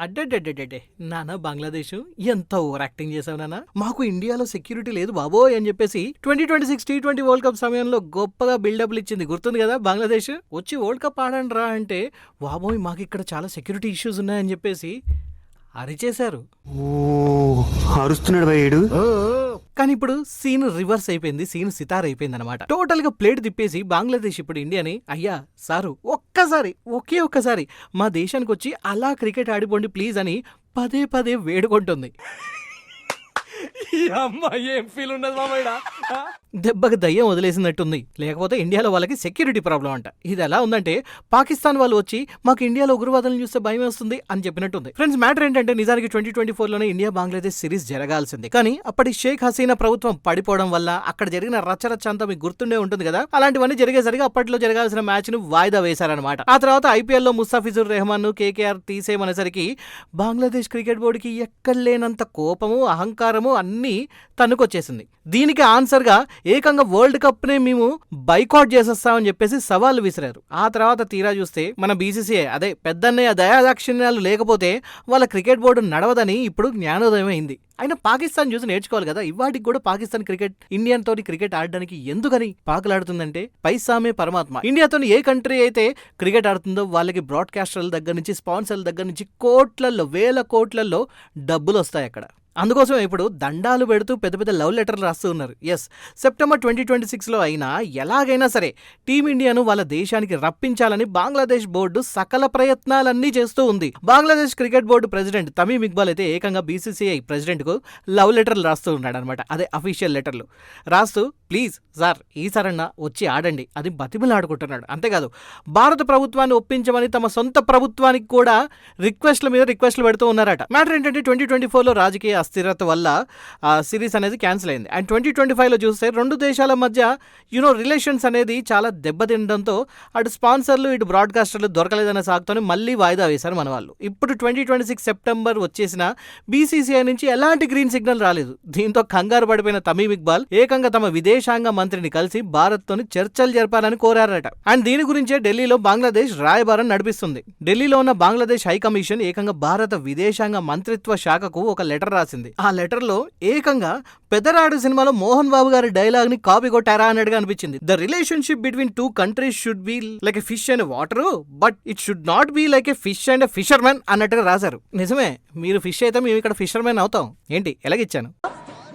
అడ్డడ్డడ్డడ్డే నాన్న బంగ్లాదేశ్ ఎంత over acting చేసావు నాన్న. మాకు ఇండియాలో సెక్యూరిటీ లేదు బాబోయ్ అని చెప్పేసి 2026 T20 వరల్డ్ కప్ సమయంలో గొప్పగా బిల్డప్లు ఇచ్చింది, గుర్తుంది కదా బంగ్లాదేశ్. వచ్చి వరల్డ్ కప్ ఆడండి రా అంటే బాబోయ్ మాకు ఇక్కడ చాలా సెక్యూరిటీ ఇష్యూస్ ఉన్నాయని చెప్పేసి అరిచేశారు. అరుస్తున్నాడు భయ్యుడు. కానీ ఇప్పుడు సీన్ రివర్స్ అయిపోయింది, సీన్ సితార్ అయిపోయింది అనమాట. టోటల్ గా ప్లేట్ తిప్పేసి బంగ్లాదేశ్ ఇప్పుడు ఇండియాని అయ్యా సారు ఒకే ఒక్కసారి మా దేశానికి వచ్చి అలా క్రికెట్ ఆడిపోండి ప్లీజ్ అని పదే పదే వేడుకుంటుంది. ఏం ఫీల్ ఉన్నది మామయ్య. దెబ్బకి దయ్యం వదిలేసినట్టుంది, లేకపోతే ఇండియాలో వాళ్ళకి సెక్యూరిటీ ప్రాబ్లం అంట. ఇది ఎలా ఉందంటే పాకిస్తాన్ వాళ్ళు వచ్చి మాకు ఇండియాలో ఉగ్రవాదులను చూస్తే భయం వస్తుంది అని చెప్పినట్టుంది. ఫ్రెండ్స్ మ్యాటర్ ఏంటంటే నిజానికి 2024లోనే ఇండియా బంగ్లాదేశ్ సిరీస్ జరగాల్సింది, కానీ అప్పటి షేక్ హసీనా ప్రభుత్వం పడిపోవడం వల్ల అక్కడ జరిగిన రచ్చరచ్చ అంతా మీకు గుర్తుండే ఉంటుంది కదా. అలాంటివన్నీ జరిగేసరికి అప్పట్లో జరగాల్సిన మ్యాచ్ ను వాయిదా వేశారనమాట. ఆ తర్వాత IPL లో ముస్తాఫిజుర్ రెహమాన్ ను KKR తీసేయమనేసరికి బంగ్లాదేశ్ క్రికెట్ బోర్డుకి ఎక్కడ లేనంత కోపము అహంకారము అన్నీ తన్నుకొచ్చేసింది. దీనికి ఆన్సర్ గా ఏకంగా వరల్డ్ కప్ నే మేము బైకాట్ చేసేస్తామని చెప్పేసి సవాళ్లు విసిరారు. ఆ తర్వాత తీరా చూస్తే మన BCCI అదే పెద్దన్నయ్య దయాదాక్షిణ్యాలు లేకపోతే వాళ్ళ క్రికెట్ బోర్డు నడవదని ఇప్పుడు జ్ఞానోదయం అయింది. అయినా పాకిస్తాన్ చూసి నేర్చుకోవాలి కదా. ఇవాటికి కూడా పాకిస్తాన్ క్రికెట్ ఇండియన్ తోటి క్రికెట్ ఆడడానికి ఎందుకని పాకులాడుతుందంటే పైసామే పరమాత్మ. ఇండియాతో ఏ కంట్రీ అయితే క్రికెట్ ఆడుతుందో వాళ్ళకి బ్రాడ్కాస్టర్ల దగ్గర నుంచి స్పాన్సర్ల దగ్గర నుంచి కోట్లల్లో వేల కోట్లల్లో డబ్బులు వస్తాయి అక్కడ. అందుకోసం ఇప్పుడు దండాలు పెడుతూ పెద్ద పెద్ద లవ్ లెటర్లు రాస్తూ ఉన్నారు. ఎస్, సెప్టెంబర్ 2026లో అయినా ఎలాగైనా సరే టీమిండియాను వాళ్ళ దేశానికి రప్పించాలని బంగ్లాదేశ్ బోర్డు సకల ప్రయత్నాలన్నీ చేస్తూ ఉంది. Bangladesh cricket board president Tamim Iqbal అయితే ఏకంగా BCCI ప్రెసిడెంట్ కు లవ్ లెటర్లు రాస్తూ ఉన్నాడు అనమాట. అదే అఫీషియల్ లెటర్లు రాస్తూ ప్లీజ్ సార్ ఈసారన్నా వచ్చి ఆడండి అది బతిమలాడుకుంటున్నాడు. అంతేకాదు భారత ప్రభుత్వాన్ని ఒప్పించమని తమ సొంత ప్రభుత్వానికి కూడా రిక్వెస్ట్ల మీద రిక్వెస్ట్లు పెడుతూ ఉన్నారట. మ్యాటర్ ఏంటంటే 2024లో రాజకీయ అస్థిరత వల్ల సిరీస్ అనేది క్యాన్సిల్ అయింది. అండ్ 2025లో చూస్తే రెండు దేశాల మధ్య రిలేషన్స్ అనేది చాలా దెబ్బతినడంతో అటు స్పాన్సర్లు ఇటు బ్రాడ్కాస్టర్లు దొరకలేదనే సాగుతోనే మళ్ళీ వాయిదా వేశారు మన వాళ్ళు. ఇప్పుడు 2026 సెప్టెంబర్ వచ్చేసిన BCCI నుంచి ఎలాంటి గ్రీన్ సిగ్నల్ రాలేదు. దీంతో కంగారు పడిపోయిన తమీమ్ ఇక్బాల్ ఏకంగా తమ విదేశాంగ మంత్రిని కలిసి భారత్ తోని చర్చలు జరపాలని కోరారట. అండ్ దీని గురించే ఢిల్లీలో బంగ్లాదేశ్ రాయబారం నడిపిస్తుంది. ఢిల్లీలో ఉన్న బంగ్లాదేశ్ హై కమిషన్ ఏకంగా భారత విదేశాంగ మంత్రిత్వ శాఖకు ఒక లెటర్ రాసింది. ఆ లెటర్ లో ఏకంగా పెదరాడు సినిమాలో మోహన్ బాబు గారి డైలాగ్ ని కాపీ కొట్టారా అన్నట్టుగా అనిపించింది. The relationship between two countries should be like a fish and water but it should not be like a fish and fishermen అన్నట్టుగా రాశారు. నిజమే, మీరు ఫిష్ అయితే మేము ఇక్కడ ఫిషర్మెన్ అవుతాం ఏంటి ఎలాగిచ్చాను.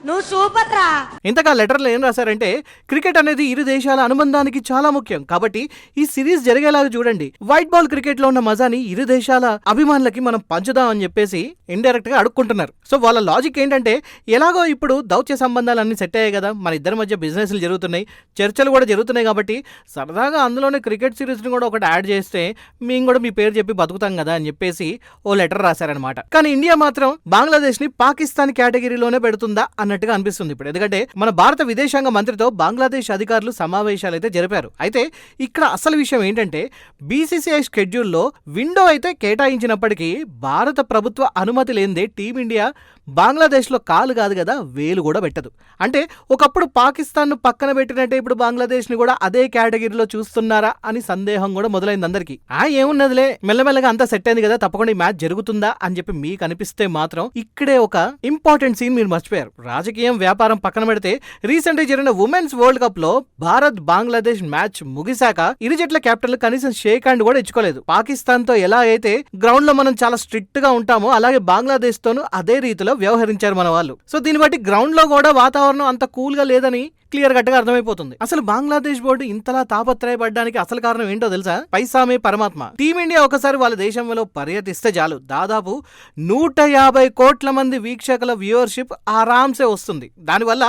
నువ్వు సూపర్ రా. ఇంతగా లెటర్లో ఏం రాశారంటే క్రికెట్ అనేది ఇరు దేశాల అనుబంధానికి చాలా ముఖ్యం కాబట్టి ఈ సిరీస్ జరిగేలాగా చూడండి. వైట్ బాల్ క్రికెట్ లో ఉన్న మజాని ఇరు దేశాల అభిమానులకి మనం పంచుదాం అని చెప్పేసి ఇండైరెక్ట్ గా అడుక్కుంటున్నారు. సో వాళ్ళ లాజిక్ ఏంటంటే ఎలాగో ఇప్పుడు దౌత్య సంబంధాలన్నీ సెట్ అయ్యాయి కదా, మన ఇద్దరి మధ్య బిజినెస్లు జరుగుతున్నాయి, చర్చలు కూడా జరుగుతున్నాయి కాబట్టి సరదాగా అందులోనే క్రికెట్ సిరీస్ ని కూడా ఒకటి యాడ్ చేస్తే మేము కూడా మీ పేరు చెప్పి బతుకుతాం కదా అని చెప్పేసి ఓ లెటర్ రాశారనమాట. కానీ ఇండియా మాత్రం బంగ్లాదేశ్ ని పాకిస్తాన్ కేటగిరీలోనే పెడుతుందా అన్నట్టుగా అనిపిస్తుంది ఇప్పుడు. ఎందుకంటే మన భారత విదేశాంగ మంత్రితో బంగ్లాదేశ్ అధికారులు సమావేశాలు అయితే జరిపారు. అయితే ఇక్కడ అసలు విషయం ఏంటంటే BCCI షెడ్యూల్లో విండో అయితే కేటాయించినప్పటికీ భారత ప్రభుత్వ అనుమతి లేనిదే టీమిండియా బంగ్లాదేశ్ లో కాలు కాదు కదా వేలు కూడా పెట్టదు. అంటే ఒకప్పుడు పాకిస్తాన్ ను పక్కన పెట్టినట్టే ఇప్పుడు బంగ్లాదేశ్ ని కూడా అదే కేటగిరీలో చూస్తున్నారా అని సందేహం కూడా మొదలైంది అందరికి. ఏమున్నదిలే మెల్లమెల్లగా అంతా సెట్ అయింది కదా తప్పకుండా ఈ మ్యాచ్ జరుగుతుందా అని చెప్పి మీకు అనిపిస్తే మాత్రం ఇక్కడే ఒక ఇంపార్టెంట్ సీన్ మీరు మర్చిపోయారు. రాజకీయం వ్యాపారం పక్కన పెడితే రీసెంట్ గా జరిగిన ఉమెన్స్ వరల్డ్ కప్ లో భారత్ బంగ్లాదేశ్ మ్యాచ్ ముగిశాక ఇరు జట్ల కెప్టెన్లు కనీసం షేక్ హ్యాండ్ కూడా ఇచ్చుకోలేదు. పాకిస్తాన్ తో ఎలా అయితే గ్రౌండ్ లో మనం చాలా స్ట్రిక్ట్ గా ఉంటామో అలాగే బంగ్లాదేశ్ తోనూ అదే రీతిలో వ్యవహరించారు మన వాళ్ళు. సో దీన్ని బట్టి గ్రౌండ్ లో కూడా వాతావరణం అంత కూల్ గా లేదని క్లియర్ కట్గా అర్థమైపోతుంది. అసలు బంగ్లాదేశ్ బోర్డు ఇంతలా తాపత్రయపడడానికి అసలు కారణం ఏంటో తెలుసా? పైసామే పరమాత్మ. టీమిండియా ఒకసారి వాళ్ళ దేశంలో పర్యటిస్తే చాలు దాదాపు 150 కోట్ల మంది వీక్షకుల వ్యూవర్షిప్ ఆరాంసే వస్తుంది. దానివల్ల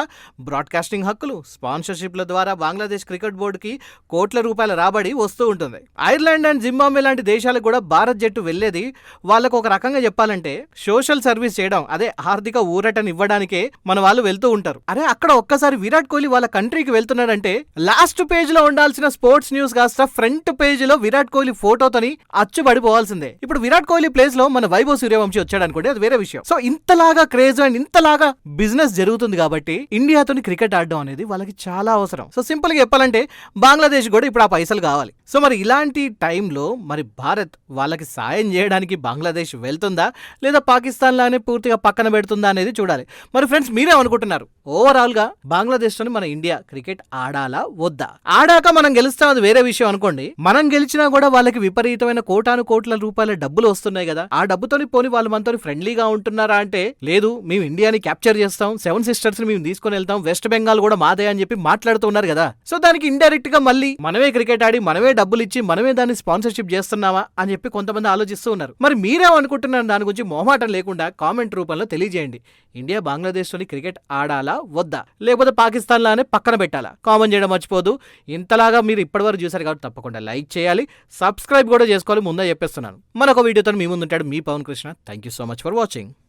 బ్రాడ్కాస్టింగ్ హక్కులు స్పాన్సర్షిప్ల ద్వారా బంగ్లాదేశ్ క్రికెట్ బోర్డుకి కోట్ల రూపాయల రాబడి వస్తూ ఉంటుంది. ఐర్లాండ్ అండ్ జింబాబ్వే లాంటి దేశాలకు కూడా భారత్ జట్టు వెళ్లేది వాళ్ళకు ఒక రకంగా చెప్పాలంటే సోషల్ సర్వీస్ చేయడం, అదే ఆర్థిక ఊరటని ఇవ్వడానికే మన వాళ్ళు వెళ్తూ ఉంటారు. అరే అక్కడ ఒక్కసారి విరాట్ కోహ్లీ వాళ్ళ కంట్రీకి వెళ్తున్నాడంటే లాస్ట్ పేజ్ లో ఉండాల్సిన స్పోర్ట్స్ న్యూస్ కాస్త ఫ్రంట్ పేజ్ లో విరాట్ కోహ్లీ ఫోటోతోని అచ్చుబడిపోవాల్సిందే. ఇప్పుడు విరాట్ కోహ్లీ ప్లేస్ లో మన వైభవ్ సూర్యవంశీ వచ్చాడు అనుకోండి, అది వేరే విషయం. సో ఇంతలాగా క్రేజ్ అండ్ ఇంతలాగా బిజినెస్ బిజినెస్ జరుగుతుంది కాబట్టి ఇండియాతోని క్రికెట్ ఆడడం అనేది వాళ్ళకి చాలా అవసరం. సో సింపుల్ గా చెప్పాలంటే బంగ్లాదేశ్ కూడా ఇప్పుడు ఆ పైసలు కావాలి. సో మరి ఇలాంటి టైంలో మరి భారత్ వాళ్ళకి సాయం చేయడానికి బంగ్లాదేశ్ వెళ్తుందా లేదా పాకిస్తాన్ లానే పూర్తిగా పక్కన పెడుతుందా అనేది చూడాలి. మరి ఫ్రెండ్స్ మీరేమనుకుంటున్నారు? ఓవరాల్ గా బంగ్లాదేశ్ తోని మన ఇండియా క్రికెట్ ఆడాలా వద్దా? ఆడాక మనం గెలుస్తాం అది వేరే విషయం అనుకోండి. మనం గెలిచినా కూడా వాళ్ళకి విపరీతమైన కోటాను కోట్ల రూపాయల డబ్బులు వస్తున్నాయి కదా, ఆ డబ్బుతోని పోని వాళ్ళు మనతో ఫ్రెండ్లీగా ఉంటున్నారా అంటే లేదు, మేము ఇండియాని క్యాప్చర్ చేస్తాం, 7 సిస్టర్స్ ని మేము తీసుకుని వెళ్తాం, వెస్ట్ బెంగాల్ కూడా మాదే అని చెప్పి మాట్లాడుతున్నారు కదా. సో దానికి ఇండైరెక్ట్ గా మళ్ళీ మనమే క్రికెట్ ఆడి మనమే డబ్బులు ఇచ్చి మనమే దాన్ని స్పాన్సర్షిప్ చేస్తున్నావా అని చెప్పి కొంతమంది ఆలోచిస్తూ ఉన్నారు. మరి మీరేమనుకుంటున్నారు దాని గురించి మొహమాటం లేకుండా కామెంట్ రూపంలో తెలియజేయండి. ఇండియా బంగ్లాదేశ్ తోని క్రికెట్ ఆడాలా వద్దా, లేకపోతే పాకిస్తాన్ లానే పక్కన పెట్టాలా? కామెంట్ చేయడం మర్చిపోదు. ఇంతలాగా మీరు ఇప్పటివరకు చూసారు కాబట్టి తప్పకుండా లైక్ చేయాలి, సబ్స్క్రైబ్ కూడా చేసుకోవాలి. ముందే చెప్పేస్తున్నాను. మరొక వీడియోతో మీ ముందు ఉంటాడు మీ Pawan Krishna. Thank you so much for watching.